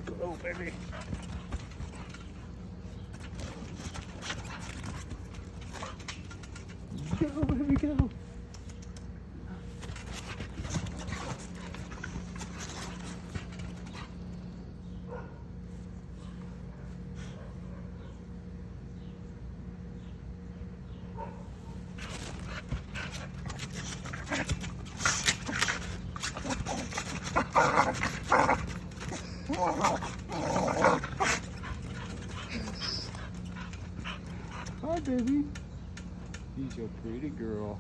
Go, baby. Go, baby, go. Hi, baby. She's a pretty girl.